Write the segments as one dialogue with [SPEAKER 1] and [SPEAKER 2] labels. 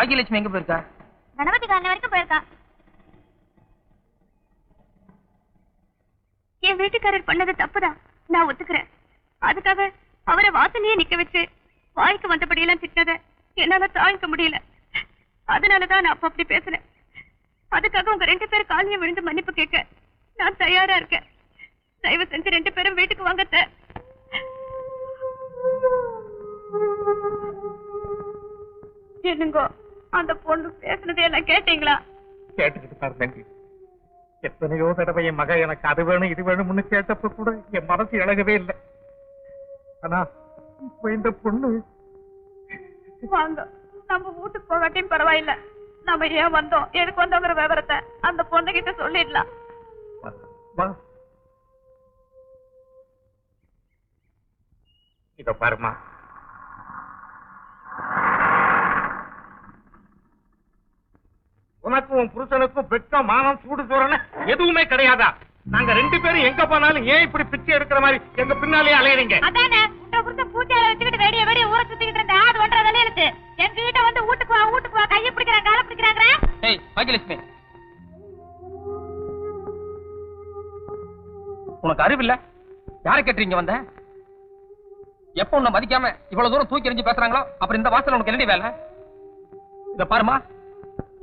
[SPEAKER 1] பாக்கியலட்சுமி எங்க போயிருக்கா?
[SPEAKER 2] கணபதி காரணம் வரைக்கும் போயிருக்கா. என் வீட்டுக்காரர் பண்ணது தப்புதான், நான் ஒத்துக்கிறேன். அதுக்காக அவரை வாசலையே நிக்க வச்சு வாய்க்கு வந்தபடியெல்லாம் திட்டத என்னால தாங்கிக்க முடியல. அதனாலதான் நான் அப்ப அப்படி பேசுறேன். அதுக்காக உங்க 2 பேரும் காலையை விழுந்து மன்னிப்பு கேட்க நான் தயாரா இருக்கேன். தயவு செஞ்சு 2 பேரும் வீட்டுக்கு வாங்க. என்னங்கோ அந்த பொண்ணு பேசுனதே எல்லாம் கேட்டீங்களா?
[SPEAKER 3] கேட்டுக்கிட்டு தான் தம்பி. எத்தனையோ தடவை என் மக எனக்கு அது வேணும் இது வேணும்னு கேட்டப்ப கூட என் மனசு இழகவே இல்லை. ஆனா இப்ப இந்த பொண்ணு
[SPEAKER 2] வாங்க, நம்ம வீட்டுக்கு போகாட்டியும் பரவாயில்ல. நம்ம ஏன் வந்தோம் எதுக்கு வந்தோங்கிற விவரத்தை அந்த பொண்ணு கிட்ட சொல்லிடலாம்.
[SPEAKER 3] இத பாருமா, உனக்கும் உன் புருஷனுக்கும் வெட்கம் மானம் சூடு சோறன எதுவுமே கிடையாதா? நாங்க 2 பேரும் எங்க போனாலும் ஏன் இப்படி பிச்சை எடுக்கிற மாதிரி எங்க பின்னாலேயே அலையறீங்க?
[SPEAKER 2] அதானே உங்க புருஷன் பூஜையில வச்சுக்கிட்டு வெடிய வெடிய ஊரை சுத்திக்கிட்டு இருந்தா அது ஒன்றரை வேலையை இருக்கு. எங்க கிட்ட வந்து வீட்டுக்கு வா கையை பிடிக்கிறாங்க காலை பிடிக்கிறாங்க.
[SPEAKER 1] ஏய் பாக்கியலட்சுமி, உனக்கு அறிவு இல்ல? யாரை கேட்டுறீங்க வந்த? எப்ப உன்னை மதிக்காம இவ்வளவு தூரம் தூக்கி எறிஞ்சு பேசுறாங்களோ அப்புறம் இந்த வாசல் உனக்கு என்னடி வேலை? இத பாருமா,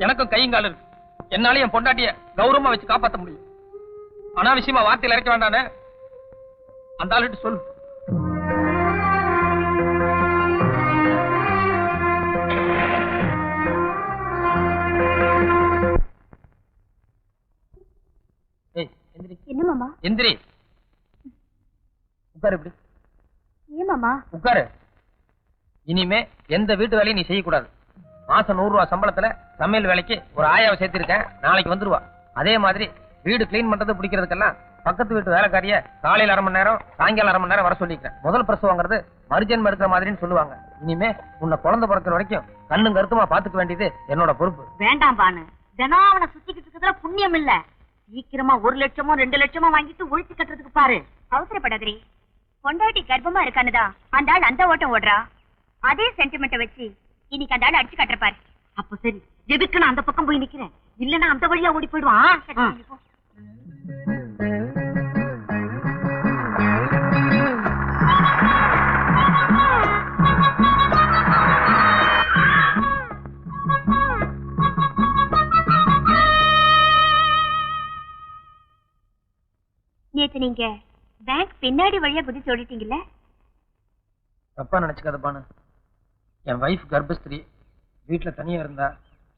[SPEAKER 1] எனக்கும் கையங்கால் இருக்கு. என்னால என் பொண்டாட்டிய கௌரவமா வச்சு காப்பாற்ற முடியும். அனாவசியமா வார்த்தையில் இறக்க வேண்டானே அந்த ஆளுட்டு சொல்லு.
[SPEAKER 2] என்ன மாமா?
[SPEAKER 1] எந்திரி, உட்காரு. இப்படி
[SPEAKER 2] ஏன் மாமா?
[SPEAKER 1] உட்காரு. இனிமே எந்த வீட்டு வேலையும் நீ செய்யக்கூடாது. மாசம் 100 ரூபாய் சம்பளத்துல சமையல் வேலைக்கு ஒரு ஆயாவை சேர்த்திருக்கேன், நாளைக்கு வந்துருவா. அதே மாதிரி வீடு கிளீன் பண்றது பிடிக்கிறதுக்கெல்லாம் பக்கத்து வீட்டு வேலைக்காரிய காலையில் 1/2 மணி நேரம் சாயங்காலம் 1/2 மணி நேரம் வர சொல்லிக்கிறேன். முதல் பிரசவங்கிறது மறுஜன்மம் எடுக்கிற மாதிரின்னு சொல்லுவாங்க. இனிமே உன்னை குழந்தை பிறக்கிற வரைக்கும் கண்ணும் கருத்துமா பாத்துக்க வேண்டியது என்னோட பொறுப்பு.
[SPEAKER 2] வேண்டாம் பானு, தினம் அவனை சுத்திக்கிட்டு இருக்கிறதுல புண்ணியம் இல்ல. சீக்கிரமா 1 லட்சமோ 2 லட்சமோ வாங்கிட்டு ஒழிச்சு கட்டுறதுக்கு பாரு. அவசரப்படாதீ. பொண்டாட்டி கர்ப்பமா இருக்கானுதான் அந்த ஆள் அந்த ஓட்டம் ஓடுறா. அதே சென்டிமெண்ட்டை வச்சு இன்னைக்கு அந்த ஆள் அடிச்சு கட்டுறப்பாரு. அப்ப சரி, எதுக்கு நான் அந்த பக்கம் போய் நிக்கிறேன்? இல்லன்னா அந்த வழியா ஓடி போயிடுவான். நேத்து நீங்க பேங்க் பின்னாடி வழியா குதிச்சு ஓடிட்டீங்கல்ல?
[SPEAKER 1] தப்பா நினைச்சுக்காதப்பானு. என் வைஃப் கர்ப்பஸ்திரி, வீட்டுல தனியா இருந்தா,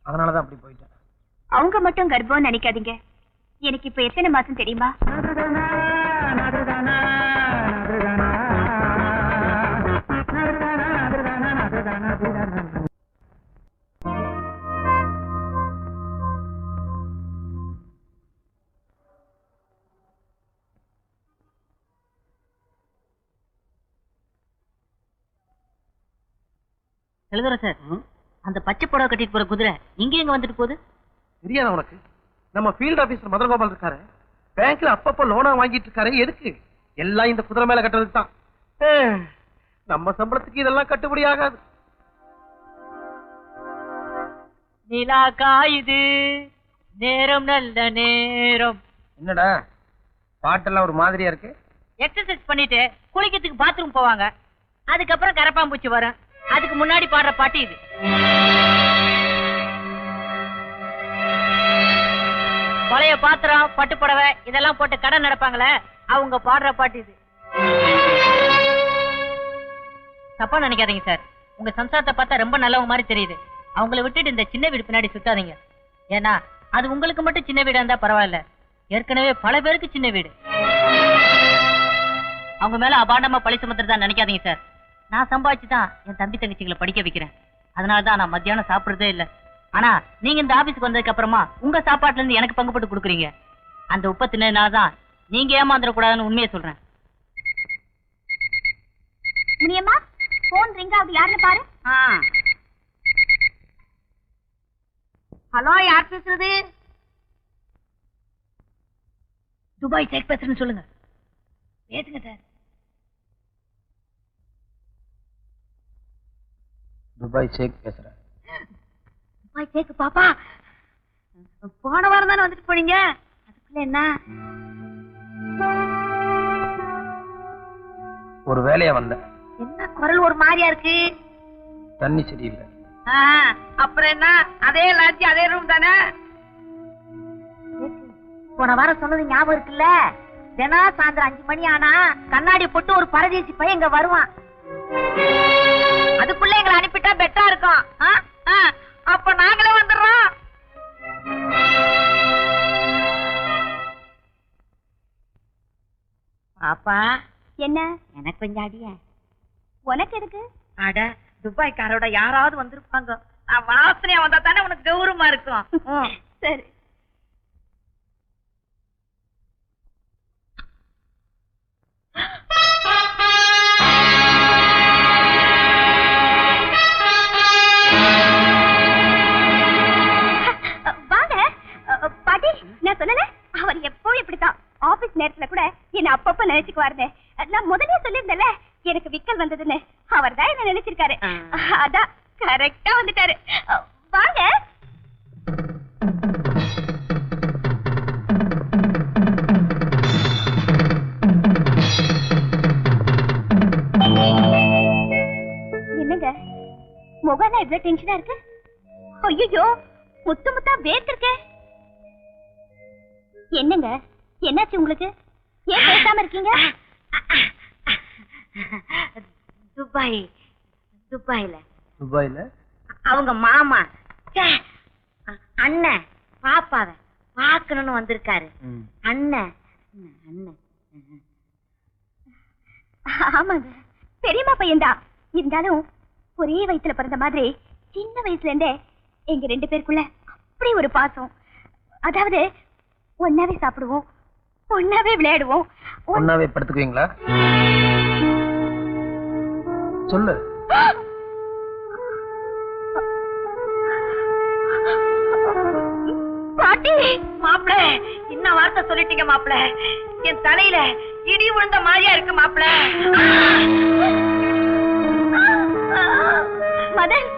[SPEAKER 1] அதனாலதான் அப்படி போயிட்டேன்.
[SPEAKER 2] அவங்க மட்டும் கர்ப்பம்னு நினைக்காதீங்க. எனக்கு இப்ப எத்தனை மாசம் தெரியுமா?
[SPEAKER 4] எழுதுற சார், அந்த பச்சை புடவை கட்டிட்டு போற குதிரை இங்க எங்க வந்துட்டு போகுது?
[SPEAKER 1] தெரியாத உனக்கு? நம்ம ஃபீல்ட் ஆபீசர் மதன்கோபால் இருக்காரு, பேங்க்ல அப்பப்ப லோனா வாங்கிட்டு இருக்காரு. எதுக்கு? எல்லாம் இந்த குதிரை மேல கட்டுறதுக்கு தான். நம்ம சம்பளத்துக்கு இதெல்லாம் கட்டுப்படி ஆகாது.
[SPEAKER 4] நிலா காயுது, நேரம் நல்ல நேரம்.
[SPEAKER 1] என்னடா பாட்டெல்லாம் ஒரு மாதிரியா இருக்கு?
[SPEAKER 4] எக்ஸசைஸ் பண்ணிட்டு குளிக்கிறதுக்கு பாத்ரூம் போவாங்க, அதுக்கப்புறம் கரப்பாம்பூச்சி வரும். அதுக்கு முன்னாடி பாடுற பாட்டு இது. பழைய பாத்திரம் பட்டு புடவை இதெல்லாம் போட்டு கடை நடப்பாங்களே, அவங்க பாடுற பாட்டு இது. தப்பா நினைக்காதீங்க சார், உங்க சம்சாரத்தை பார்த்தா ரொம்ப நல்லவங்க மாதிரி தெரியுது. அவங்கள விட்டுட்டு இந்த சின்ன வீடு பின்னாடி சுத்தாதீங்க. ஏன்னா அது உங்களுக்கு மட்டும் சின்ன வீடா இருந்தா பரவாயில்ல, ஏற்கனவே பல பேருக்கு சின்ன வீடு. அவங்க மேல அபாண்டமா பழி சுமத்துறதா நினைக்காதீங்க சார். நான் சம்பாதிச்சுதான் என் தம்பி தங்கச்சிகளை படிக்க வைக்கிறேன். அதனாலதான் நான் மத்தியானம் சாப்பிடுறதே இல்லை. ஆனா நீங்க இந்த ஆபீஸ்க்கு வந்ததுக்கு அப்புறமா உங்க சாப்பாட்டுல இருந்து எனக்கு பங்கு போட்டு கொடுக்குறீங்க. அந்த உப்ப தின்னதுனாலதான் நீங்க ஏமாந்துடக்கூடாதுன்னு உண்மையை சொல்றேன்.
[SPEAKER 2] முனியம்மா, போன் ரிங் ஆகுது, யாருன்னு பாரு.
[SPEAKER 4] ஹலோ, யார் பேசுறது? துபாய் ஷேக் பேசுறேன்னு சொல்லுங்க. பேசுங்க சார்.
[SPEAKER 1] துபாய் ஷேக் பேசுறேன்.
[SPEAKER 2] துபாய் கேக்கு பாப்பா, போன வாரம் தானே வந்துட்டு போனீங்க, அதுக்குள்ள என்ன?
[SPEAKER 1] ஒரு வேலையா வந்த.
[SPEAKER 2] என்ன குரல் ஒரு மாதிரியா இருக்கு?
[SPEAKER 1] தண்ணி சரியில்லை.
[SPEAKER 2] அப்புறம் என்ன, அதே லாட்ஜி அதே ரூம் தானே? போன வாரம் சொன்னது ஞாபகம் இருக்குல்ல? தினம் சாயந்தரம் 5 மணி ஆனா கண்ணாடி போட்டு ஒரு பரதேசி பையன் இங்க வருவான். அதுக்குள்ள எங்களை அனுப்பிட்டா பெட்டரா இருக்கும். அப்ப நாங்களே வந்துடுறோம். பாப்பா என்ன, எனக்கு கொஞ்சம் அடிய. உனக்கு எதுக்கு? அட, துபாய்க்காரோட யாராவது வந்திருப்பாங்க. நான் வாசனையா வந்தா தானே உனக்கு கௌரவமா இருக்கும். சரி. நான் சொன்னேன், அவர் எப்பவும் இப்படித்தான். ஆபீஸ் நேரத்துல கூட என்ன அப்பப்ப நினைச்சுக்குவாருன்னு நான் முதல்ல சொல்லியிருந்தேன்ல, எனக்கு விக்கல் வந்ததுன்னு. அவர் தான் என்ன நினைச்சிருக்காரு. அதான் கரெக்டா வந்துட்டாரு. வாங்க. என்னங்க முகம் இவ்வளவு டென்ஷனா இருக்கு? ஐயோ, முத்து முத்தா வேர்த்திருக்கே. என்னங்க என்னாச்சு உங்களுக்கு? ஏன் பேசாம இருக்கீங்க? துபாயில அவங்க மாமா அண்ணன் பாப்பாவ பாக்கணும்னு வந்திருக்காரு. அண்ணன். ஆமாங்க, பெரியம்மா பையன்தான். இருந்தாலும் ஒரே வயசுல பிறந்த மாதிரி சின்ன வயசுல இருந்தே எங்க 2 பேருக்குள்ள அப்படி ஒரு பாசம். அதாவது ஒன்னாவே சாப்பிடுவோம், ஒன்னாவே விளையாடுவோம்,
[SPEAKER 1] ஒன்னாவே படுத்துக்குவீங்களா? சொல்லு.
[SPEAKER 2] பாட்டி. மாப்பிள, என்ன வார்த்தை சொல்லிட்டீங்க மாப்பிள? என் தலையில இடி விழுந்த மாதிரியா இருக்கு மாப்பிள. மதன்,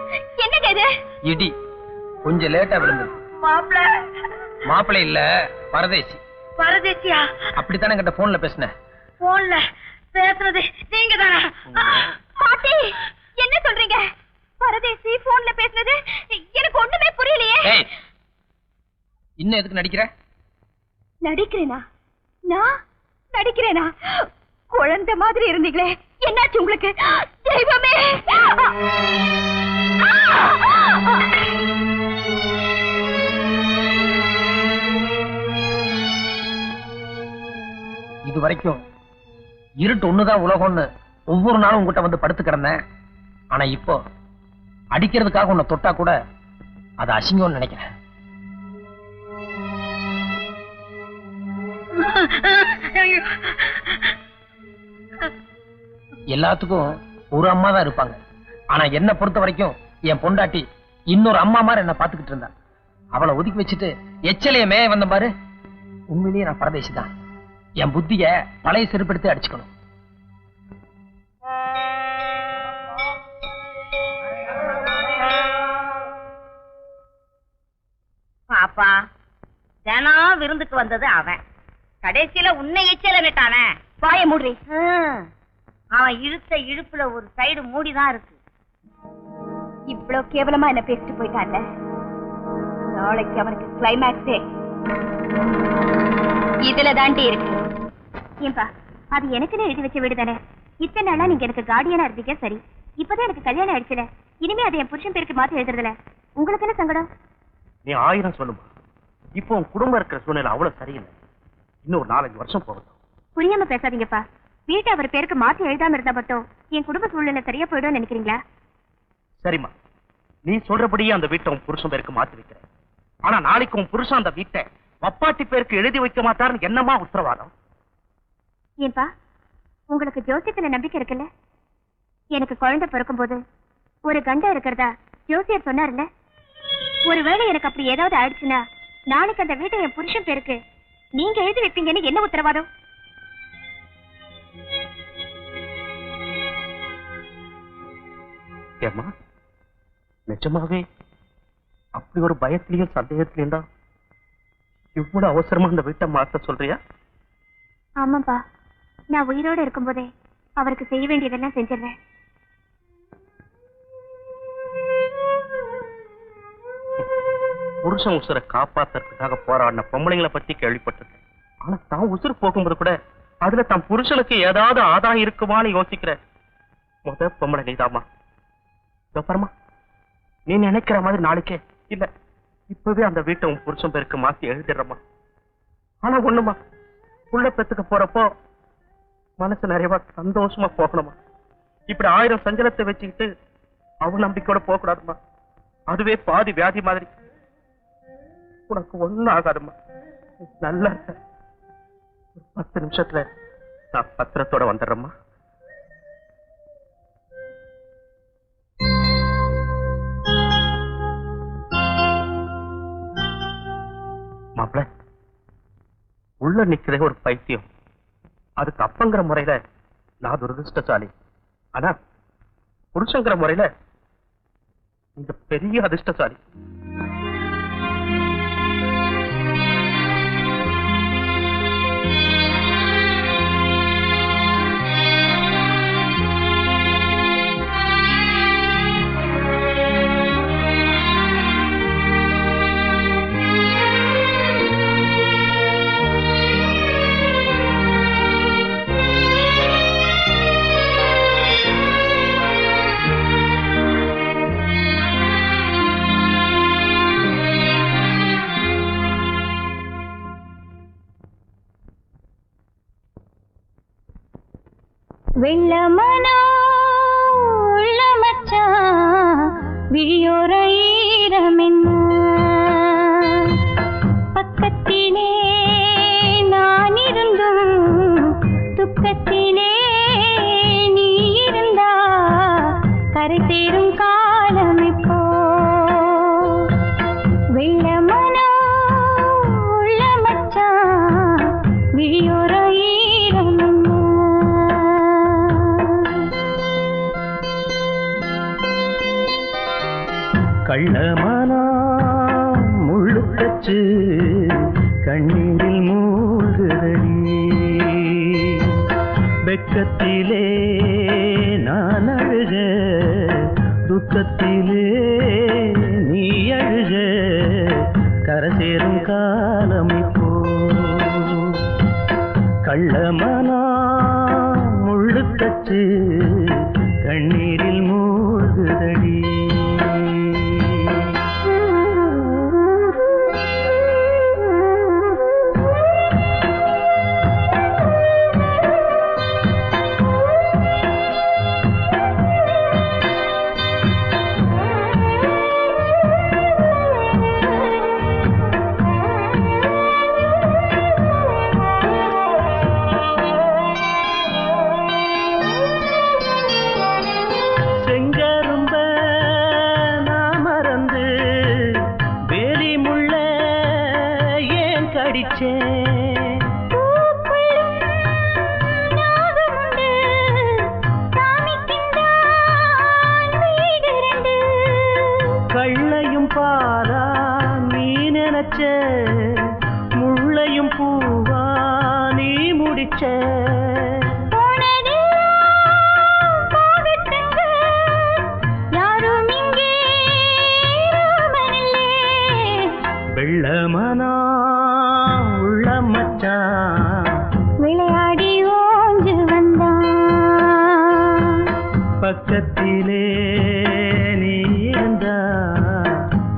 [SPEAKER 2] என்னங்க இது?
[SPEAKER 1] இடி கொஞ்சம் லேட்டா விழுந்தது.
[SPEAKER 2] மாப்பிள.
[SPEAKER 1] மாப்பிளை இல்ல, பரதேசி.
[SPEAKER 2] பரதேசியா?
[SPEAKER 1] அப்படித்தானே கிட்ட போன்ல பேசின.
[SPEAKER 2] போன்ல பேசுறது நீங்க தானா? பாட்டி, என்ன சொல்றீங்க? பரதேசி போன்ல பேசுறது எனக்கு ஒண்ணுமே புரியலையே.
[SPEAKER 1] இன்னும் எதுக்கு நடிக்கிற?
[SPEAKER 2] நடிக்கிறேனா? நான் நடிக்கிறேனா? குழந்தை மாதிரி இருந்தீங்களே, என்னாச்சு உங்களுக்கு? தெய்வமே!
[SPEAKER 1] இது வரைக்கும் இருட்டு ஒண்ணுதான் உலகம்னு ஒவ்வொரு நாளும் உங்ககிட்ட வந்து படுத்து கிடந்தேன். ஆனா இப்போ அடிக்கிறதுக்காக உன்னை தொட்டா கூட அது அசிங்கம்னு நினைக்கிறேன். எல்லாத்துக்கும் ஒரு அம்மா தான் இருப்பாங்க. ஆனா என்ன பொறுத்த வரைக்கும் என் பொண்டாட்டி இன்னொரு அம்மா மாதிரி என்ன பாத்துக்கிட்டு இருந்தா. அவளை ஒதுக்கி வச்சுட்டு எச்சலையுமே வந்த பாரு. உண்மையிலேயே நான் பரதேசி தான். என் புத்திய பழைய செருப்படுத்தி அடிச்சுக்கணும்.
[SPEAKER 2] பாப்பா, தினம் விருந்துக்கு வந்தது அவன். கடைசியில உன்னை எச்சல நட்டானே. வாய மூடி. அவன் இழுத்த இழுப்புல ஒரு சைடு மூடிதான் இருக்கு. இவ்வளவு கேவலமா என்ன பேசிட்டு போயிட்டான்ல. நாளைக்கு அவனுக்கு கிளைமேக்ஸே இதுல தாண்டி இருக்கு. ஏன்பா, அது எனக்குன்னு எழுதி வச்ச வீடு தானே. இத்தனை நாளா நீங்க எனக்கு கார்டியனா இருந்தீங்க. சரி, இப்பதான் எனக்கு கல்யாணம் ஆயிடுச்சுல. இனிமே அதை என் புருஷன் பேருக்கு மாத்தி எழுதுறதுல உங்களுக்கு என்ன சங்கடம்?
[SPEAKER 3] நீ 1000 சொல்லுமா. இப்போ உன் குடும்பம் இருக்கிற சூழ்நிலை அவ்வளவு சரியில்லை. இன்னும் ஒரு 4-5 வருஷம் போகட்டும்.
[SPEAKER 2] புரியாம பேசாதீங்கப்பா. வீட்டை அவர் பேருக்கு மாத்தி எழுதாம இருந்தா மட்டும் என் குடும்ப சூழ்நிலை சரியா போயிடும் நினைக்கிறீங்களா?
[SPEAKER 3] சரிம்மா, நீ சொல்றபடியே அந்த வீட்டை உன் புருஷன் பேருக்கு மாத்தி வைக்கிறேன். ஆனா நாளைக்கு உன் புருஷன் அந்த வீட்டை வப்பாட்டி பேருக்கு எழுதி வைக்க மாட்டாருன்னு என்னமா உத்தரவாதம்?
[SPEAKER 2] ஏன்பா, உங்களுக்கு ஜோசியத்துல நம்பிக்கை இருக்குல்ல? எனக்கு குழந்தை பிறக்கும் போது ஒரு கண்டம் இருக்கிறதா ஜோசியர் சொன்னார்ல. ஒருவேளை எனக்கு அப்படி ஏதாவது ஆயிடுச்சுன்னா நாளைக்கு அந்த வீட்டை என் புருஷன் பேருக்கு நீங்க எழுதி வைப்பீங்கன்னு என்ன உத்தரவாதம்?
[SPEAKER 3] ஏம்மா, நிஜமாவே அப்படி ஒரு பயத்திலையும் சந்தேகத்திலையும் தான் இவ்வளவு அவசரமா அந்த வீட்டை மாத்த சொல்றியா?
[SPEAKER 2] ஆமாப்பா, நான் உயிரோட இருக்கும்போதே அவருக்கு செய்ய வேண்டியதெல்லாம் செஞ்சிடறேன்.
[SPEAKER 3] புருஷன் உசுரை காப்பாத்துறதுக்காக போராடின பொம்பளைங்களை பத்தி கேள்விப்பட்டிருக்கேன். ஆனா தான் உசுறு போகும்போது கூட அதுல தன் புருஷனுக்கு ஏதாவது ஆதாயம் இருக்குமான்னு யோசிக்கிற முத பொம்பளை நீதாமா. பரமா, நீ நினைக்கிற மாதிரி நாளைக்கே இல்ல, இப்பவே அந்த வீட்டை உன் புருஷன் பேருக்கு மாத்தி எழுதிடுறமா. ஆனா ஒண்ணுமா, புள்ள பெத்துக்க போறப்போ மனசு நிறையவா சந்தோஷமா போகணுமா. இப்படி 1000 சஞ்சலத்தை வச்சுக்கிட்டு அவன் நம்பிக்கையோட போக கூடாதுமா. அதுவே பாதி வியாதி மாதிரி. உனக்கு ஒண்ணும் ஆகாதுமா, நல்லா இருக்க. 10 நிமிஷத்துல நான் பத்திரத்தோட வந்துடுறேம்மா. மாப்பிள்ள, உள்ள நிக்கிற ஒரு பைத்தியம். அதுக்கு அப்பங்கிற முறையில நான் துரதிருஷ்டசாலி. ஆனா புருஷங்கிற முறையில நீங்க பெரிய அதிர்ஷ்டசாலி.
[SPEAKER 2] வெள்ளமனோ உள்ள மச்சான் விழியோர ஈரமென்ன பக்கத்திலே நான் இருந்தும் துக்கத்திலே நீ இருந்தா கரை சேரும் காலம் இப்போ. வெள்ளமனோ உள்ள மச்சான் விழியோர ஈரமென்ன.
[SPEAKER 3] கள்ளமானா முள்ளுக்கச்சு கண்ணீரில் மூழ்குதடி. வெக்கத்திலே நான் அழுக, துக்கத்திலே நீ அழுக, கரை சேரும் காலம் இப்போ. கள்ளமானா முள்ளுக்கச்சு கண்ணீரில் மூழ்குதடி. கள்ளையும் பாரா நீ நினைச்ச, முள்ளையும் பூவா நீ முடிச்ச. வெள்ளமனா உள்ள மச்சான்
[SPEAKER 2] விளையாடி ஓஞ்சு வந்தான்.
[SPEAKER 3] பக்கத்திலே நீ இருந்தா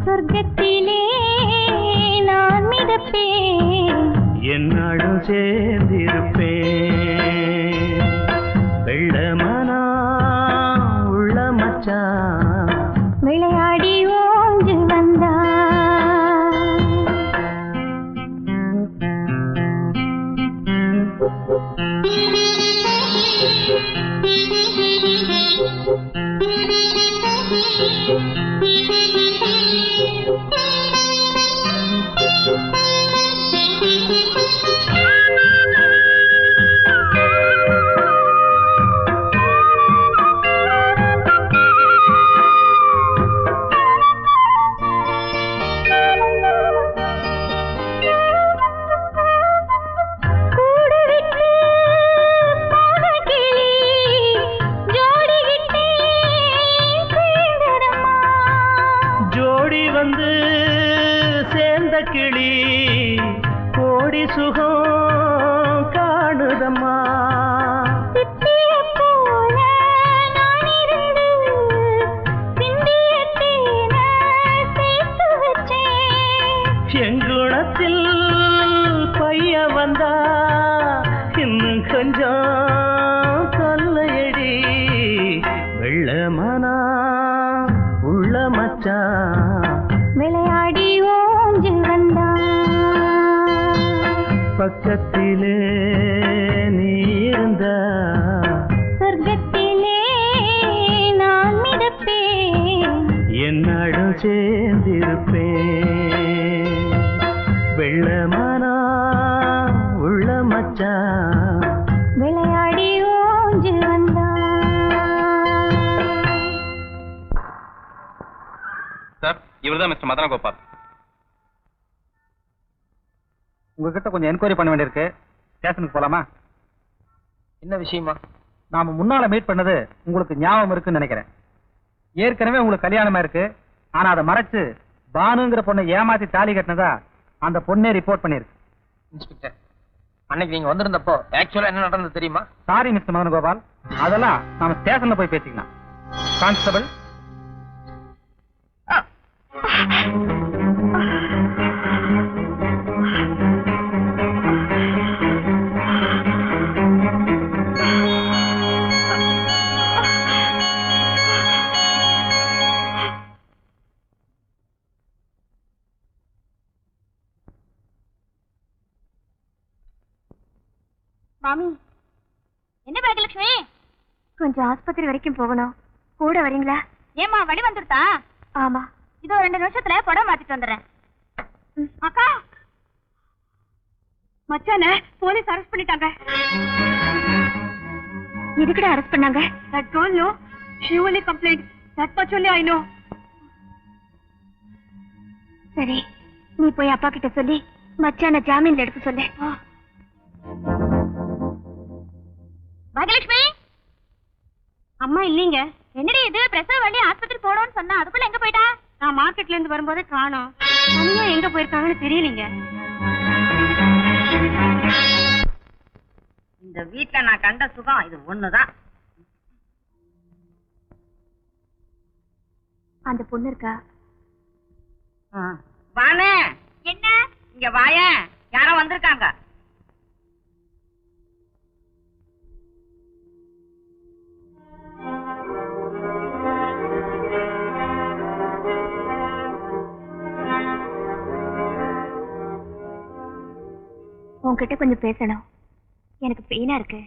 [SPEAKER 2] சொர்க்கத்திலே நான் மிதப்பேன்,
[SPEAKER 3] என்னாலும் சேர்ந்திருப்பேன். வெள்ளமனா உள்ள மச்சான்
[SPEAKER 2] விளையாடி ஓஞ்சு வந்தான்.
[SPEAKER 3] கோடி சுகம் காணுதம்மா. எங்குணத்தில் பைய வந்தா இன்னும் கொஞ்சம் தொல்லையடி. வெள்ளமனா உள்ள மச்சான்
[SPEAKER 2] விளையாடி ஓஞ்சி வந்தான்.
[SPEAKER 3] பக்கத்திலே நீ இருந்தா
[SPEAKER 2] சொர்க்கத்திலே நான் மிதப்பேன்.
[SPEAKER 3] என்னடும் சேர்ந்திருப்பேன். வெள்ளமனா உள்ள மச்சான்
[SPEAKER 2] விளையாடி ஓஞ்சி வந்தான்.
[SPEAKER 5] சார், இவர்தான் மிஸ்டர் மதன கோபால்.
[SPEAKER 6] உங்ககிட்ட கொஞ்சம் என்கொயரி பண்ண வேண்டியிருக்கு. ஸ்டேஷனுக்கு போலாமா?
[SPEAKER 1] என்ன விஷயமா?
[SPEAKER 6] நாம முன்னால மீட் பண்ணது உங்களுக்கு ஞாபகம் இருக்குன்னு நினைக்கிறேன். ஏற்கனவே உங்களுக்கு கல்யாணமா இருக்கு. ஆனா அதை மறைச்சு பானுங்கிற பொண்ணை ஏமாத்தி தாலி கட்டினதா அந்த பொண்ணே ரிப்போர்ட் பண்ணிருக்கு.
[SPEAKER 1] இன்ஸ்பெக்டர், அன்னைக்கு நீங்க வந்திருந்தப்போ ஆக்சுவலா என்ன நடந்தது தெரியுமா?
[SPEAKER 6] சாரி மிஸ்டர் மதன் கோபால், அதெல்லாம் நாம ஸ்டேஷன்ல போய் பேசிக்கலாம். கான்ஸ்டபிள்,
[SPEAKER 2] மாமி, என்ன பாக்கியலட்சுமி? கொஞ்சம் ஆஸ்பத்திரி வரைக்கும் போகணும். கூட வரீங்களா? ஏமா வழி வந்துருத்தா? ஆமா, இதோ 2 நிமிஷத்துல படம் மாத்திட்டு வந்துடுறேன். அக்கா, மச்சான போலீஸ் அரெஸ்ட் பண்ணிட்டாங்க. எதுக்குடா அரெஸ்ட் பண்ணாங்க? That doll no, she only complained. That much only I know. சரி, நீ போய் அப்பா கிட்ட சொல்லி மச்சான ஜாமீன்ல எடுத்து சொல்லு. பாகியலட்சுமி, அம்மா இல்லீங்க. என்னடி இது? பிரசவ வண்டி ஆஸ்பத்திரி போறோம்னு சொன்னா அதுக்குள்ள எங்க போயிட்டா? நான் மார்க்கெட்ல இருந்து வரும்போதே காணோம். தனியா எங்க போயிருக்காங்கன்னு தெரியலீங்க.
[SPEAKER 4] இந்த வீட்டுல நான் கண்ட சுகம் இது ஒண்ணுதான்.
[SPEAKER 2] அந்த பொண்ணு இருக்கா?
[SPEAKER 4] வானே,
[SPEAKER 2] என்ன?
[SPEAKER 4] இங்க வாயேன், யாரோ வந்திருக்காங்க.
[SPEAKER 2] உன்கிட்ட கொஞ்சம் பேசணும். எனக்கு பெயினா இருக்கு.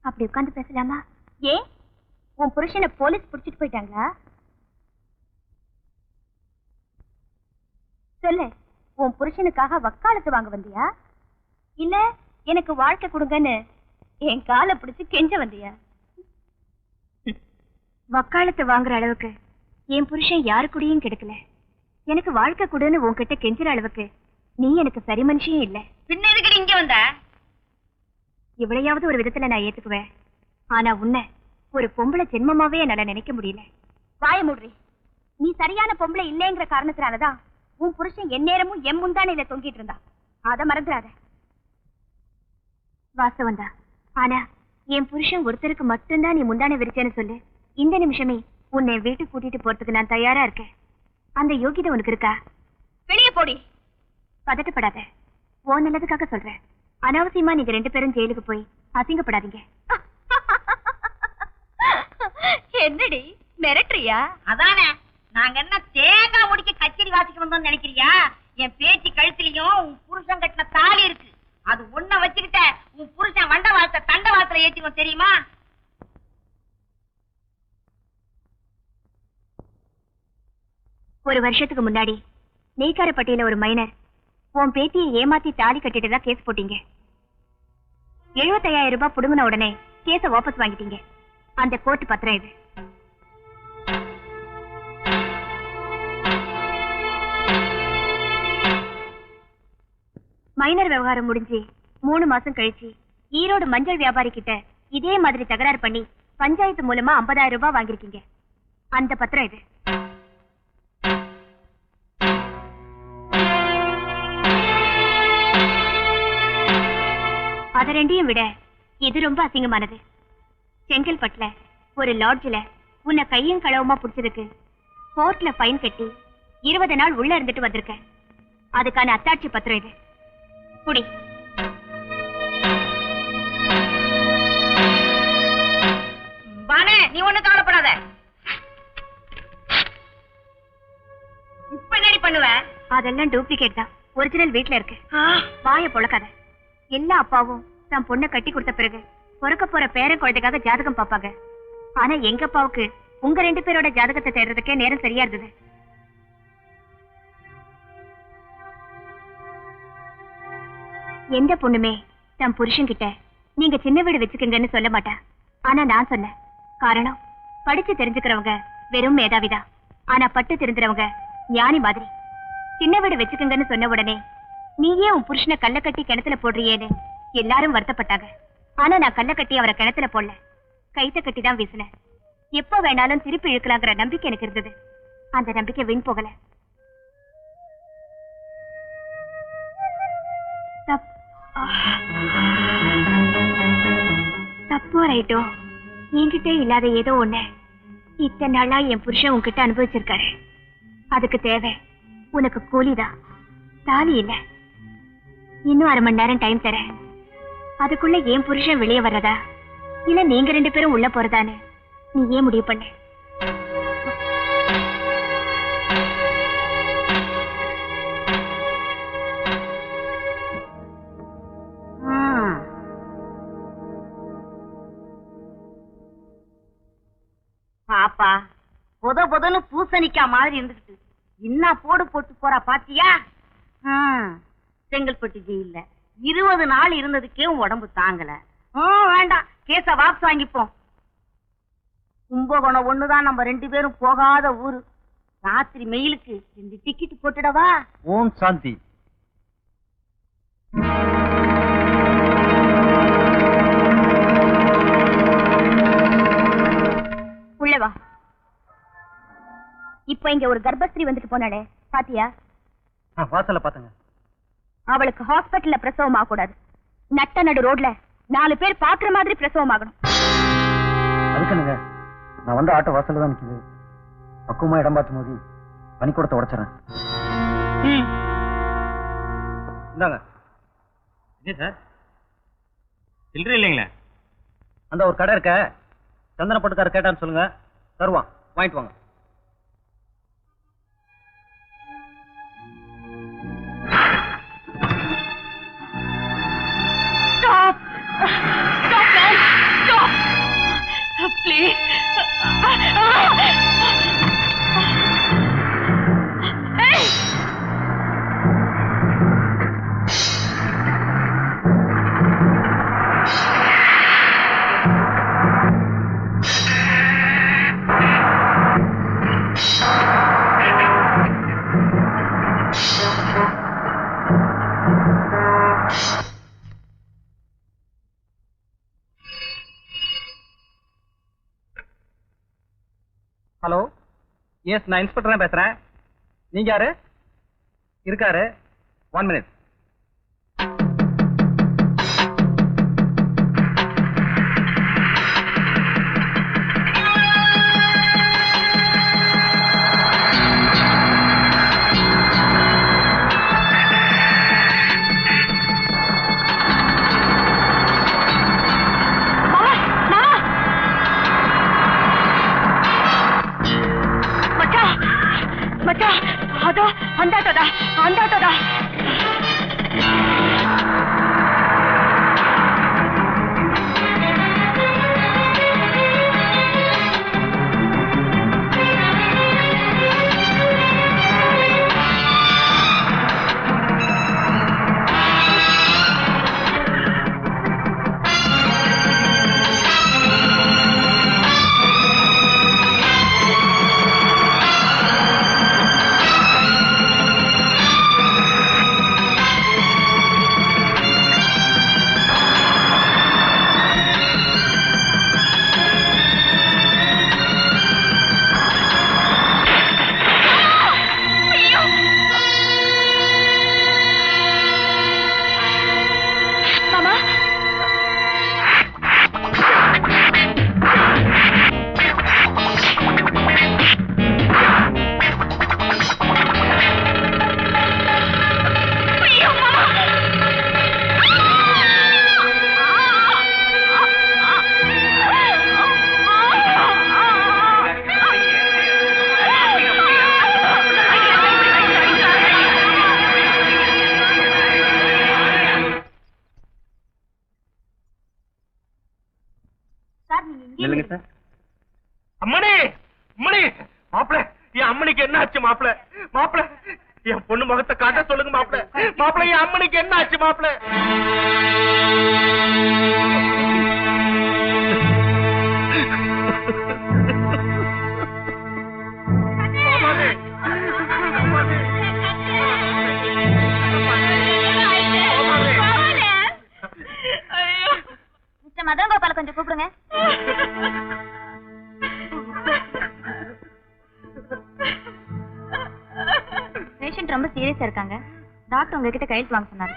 [SPEAKER 2] அப்படி உட்கார்ந்து பேசலாமா? ஏ, உன் புருஷனை போலீஸ் புடிச்சிட்டு போயிட்டாங்களா? சொல்லு, உன் புருஷனுக்காக வக்காலத்து வாங்க வந்தியா, இல்ல எனக்கு வாழ்க்கை கொடுங்கன்னு என் காலை பிடிச்சு கெஞ்ச வந்தியா? வக்காலத்து வாங்குற அளவுக்கு என் புருஷன் யாரு கூடயும் கிடைக்கல. எனக்கு வாழ்க்கை கொடுன்னு உன்கிட்ட கெஞ்சுற அளவுக்கு நீ எனக்கு சரி மனுஷியும் இல்ல.
[SPEAKER 4] பின்ன எதுக்கு இங்க வந்த?
[SPEAKER 2] இவ்வளையாவது ஒரு விதத்துல நான் ஏத்துக்குவேன். ஆனா உன்னை ஒரு பொம்பளை ஜென்மமாவே என்னால நினைக்க முடியல. வாய மூடுறி. நீ சரியான பொம்பளை இல்லைங்கிற காரணத்தினாலதான் உன் புருஷன் எந்நேரமும் எம் முந்தானையில தொங்கிட்டு இருந்தா. அத மறந்துடாத. வாஸ்தவந்தா. ஆனா என் புருஷன் ஒருத்தருக்கு மட்டும்தான் நீ முந்தானை விரிச்சேன்னு சொல்லு. இந்த நிமிஷமே உன்னை வீட்டுக்கு கூட்டிட்டு போறதுக்கு நான் தயாரா இருக்கேன். அந்த யோகிதை உனக்கு இருக்கா? வெளியே போடி. பதட்டப்படாத, ஓ நல்லதுக்காக சொல்றேன். அனாவசியமா நீங்க 2 பேரும் ஜெயிலுக்கு போய் அசிங்கப்படாதீங்க. என்னடி மிரட்டுறியா?
[SPEAKER 4] அதானே, நாங்க என்ன தேங்காய் முடிக்க கச்சேரி வாசிக்க வந்தோம்னு நினைக்கிறியா? என் பேச்சு கழுத்துலயும் உன் புருஷன் கட்டின தாலி இருக்கு. அது ஒன்ன வச்சுக்கிட்ட உன் புருஷன் வண்ட வாச தண்ட வாசல ஏத்திக்கும் தெரியுமா?
[SPEAKER 2] ஒரு வருஷத்துக்கு முன்னாடி நெய்க்காரப்பட்டியில ஒரு மைனர் உன் பேத்தியை ஏமாத்தி தாலி கட்டிட்டு கேஸ் போட்டீங்க. 75,000 ரூபாய் புடுங்கின உடனே கேஸ வாபஸ் வாங்கிட்டீங்க. அந்த கோர்ட் பத்திரம் இது. மைனர் விவகாரம் முடிஞ்சு 3 மாசம் கழிச்சு ஈரோடு மஞ்சள் வியாபாரி கிட்ட இதே மாதிரி தகராறு பண்ணி பஞ்சாயத்து மூலமா 50,000 ரூபாய் வாங்கிருக்கீங்க. அந்த பத்திரம் இது. அத ரெண்டையும் விட இது ரொம்ப அசிங்கமானது. செங்கல்பட்டுல ஒரு லாட்ஜ்ல உன்னை கையும் களவுமா புடிச்சதுக்கு கோர்ட்ல ஃபைன் கட்டி 20 நாள் உள்ள இருந்துட்டு வந்திருக்க. அதுக்கான அத்தாட்சி பத்திரம் இது. குடி.
[SPEAKER 4] நீ ஒண்ணு கவலைப்படாத. இப்ப என்னடி பண்ணுவ?
[SPEAKER 2] அதெல்லாம் டூப்ளிகேட் தான். ஒரிஜினல் வீட்ல இருக்கு. வாய பொழக்காத. எல்லா அப்பாவும் தன் பொண்ணை கட்டி கொடுத்த பிறகு பொறுக்க போற பேரன் குழந்தைக்காக ஜாதகம் பாப்பாங்க. ஆனா எங்க அப்பாவுக்கு உங்க 2 பேரோட ஜாதகத்தை தேடுறதுக்கே நேரம் சரியா இருந்தது. எந்த பொண்ணுமே தன் புருஷன் கிட்ட நீங்க சின்ன வீடு வச்சுக்கங்கன்னு சொல்ல மாட்டா. ஆனா நான் சொன்னேன். காரணம், படிச்சு தெரிஞ்சுக்கிறவங்க வெறும் மேதாவிதான். ஆனா பட்டு தெரிஞ்சுறவங்க ஞானி மாதிரி. சின்ன வீடு வச்சுக்கங்கன்னு சொன்ன உடனே நீயே உன் புருஷனை கல்ல கட்டி கிணத்துல போடுறியேன்னு எல்லாரும் வருத்தப்பட்டாங்க. ஆனா நான் கல்ல கட்டி அவரை கிணத்துல போடல, கைத்த கட்டி தான் வீசினேன். எப்ப வேணாலும் திருப்பி இழுக்கலாங்கிற நம்பிக்கை எனக்கு இருந்தது. அந்த நம்பிக்கை வீண் போகல. தப்போ ரைட்டோ, என்கிட்ட இல்லாத ஏதோ ஒண்ணு இத்தனை நாளா என் புருஷன் உன்கிட்ட அனுபவிச்சிருக்காரு. அதுக்கு தேவை உனக்கு கூலிதான், தாலி இல்ல. இன்னும் 1/2 மணி நேரம் டைம் தரேன். அதுக்குள்ள என் புருஷன் வெளியே வர்றதா இல்ல நீங்க 2 பேரும் உள்ள போறதான்னு நீ ஏன் முடிவு பண்ண?
[SPEAKER 4] பாப்பா பொதுன்னு பூசணிக்கா மாதிரி இருந்துகிட்டு என்ன போட்டு போறா பாத்தியா? செங்கல்பட்டு ஜெயில 20 நாள் இருந்ததுக்கே உன் உடம்பு தாங்கல. வேண்டாம், கேஸ வாபஸ் வாங்கிப்போம். கும்பகோணம் ஒண்ணுதான் நம்ம 2 பேரும் போகாத ஊரு. ராத்திரி மெயிலுக்கு 2 டிக்கெட் போட்டுடவா?
[SPEAKER 6] ஓம் சாந்தி.
[SPEAKER 2] உள்ளவா. இப்ப இங்க ஒரு கர்ப்பஸ்திரீ வந்துட்டு போனாளே, பாத்தியா?
[SPEAKER 6] வாசல்ல பாத்தங்க.
[SPEAKER 2] அவளுக்கு ஹாஸ்பிட்டல்ல பிரசவம் ஆகக்கூடாது. நட்ட நடு ரோட்ல 4 பேர் பாக்குற மாதிரி பிரசவம் ஆகணும்.
[SPEAKER 6] அதுக்குங்க நான் வந்து ஆட்டோ வாசல்ல தான் நிக்குது. பக்குவமா இடம் பார்த்து மோதி பனிக்கூடத்தை உடைச்சிடறேன். இந்தாங்க.
[SPEAKER 5] சார் சில்லறை இல்லைங்களா?
[SPEAKER 6] அந்த ஒரு கடை இருக்க, சந்தன பட்டுக்காரர் கேட்டான்னு சொல்லுங்க, தருவான், வாங்கிட்டு வாங்க. ஹலோ, எஸ், நான் இன்ஸ்பெக்டர் பேசுறேன். நீங்க யாரு? இருக்காரு, 1 minute.
[SPEAKER 2] மச்சான், அதோ அந்த ஆட்டோடா. சார் நீங்க இங்கே
[SPEAKER 5] இல்லைங்க சார்.
[SPEAKER 3] அம்மணி அம்மணி மாப்பிள என் அம்மனிக்கு என்ன ஆச்சு மாப்பிள மாப்பிள என் பொண்ணு முகத்தை காட்ட சொல்லுங்க மாப்பிள மாப்பிள என் அம்மனிக்கு என்ன ஆச்சு மாப்பிள
[SPEAKER 2] மிஸ்டர் மதன் கோபால கொஞ்சம் கூப்பிடுங்க. பேஷண்ட் ரொம்ப சீரியஸா இருக்காங்க. டாக்டர் உங்ககிட்ட கையெழுத்து வாங்க சொன்னாரு.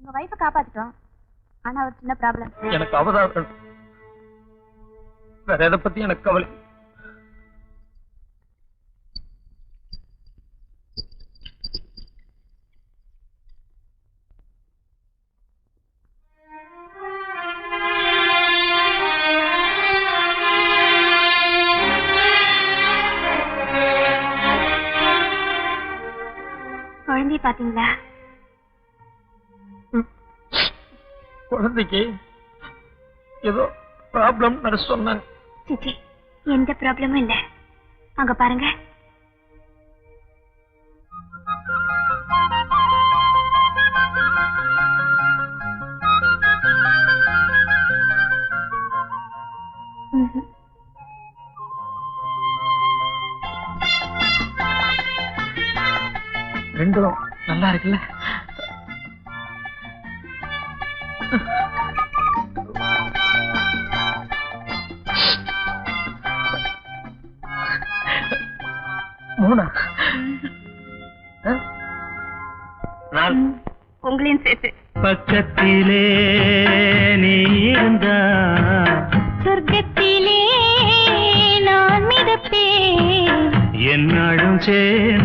[SPEAKER 2] உங்க வைஃபை காப்பாத்திட்டோம். ஆனா ஒரு சின்ன ப்ராப்ளம்.
[SPEAKER 1] எனக்கு அவதான் வேற எதை பத்தி எனக்கு கவலை.
[SPEAKER 2] குழந்தைய பாத்தீங்களா?
[SPEAKER 1] குழந்தைக்கு ஏதோ ப்ராப்ளம் சொன்னாங்க.
[SPEAKER 2] சிச்சி எந்த ப்ராப்ளமும் இல்ல. அங்க பாருங்க.
[SPEAKER 1] ரெண்டும் நல்லா இருக்குல்ல? மூணா?
[SPEAKER 2] உங்களையும் சேர்த்து.
[SPEAKER 3] பக்கத்திலே நீ இருந்தா
[SPEAKER 2] சொர்க்கத்திலே நான் மிதப்பேன்.
[SPEAKER 3] என்னாலும் சேர்ந்து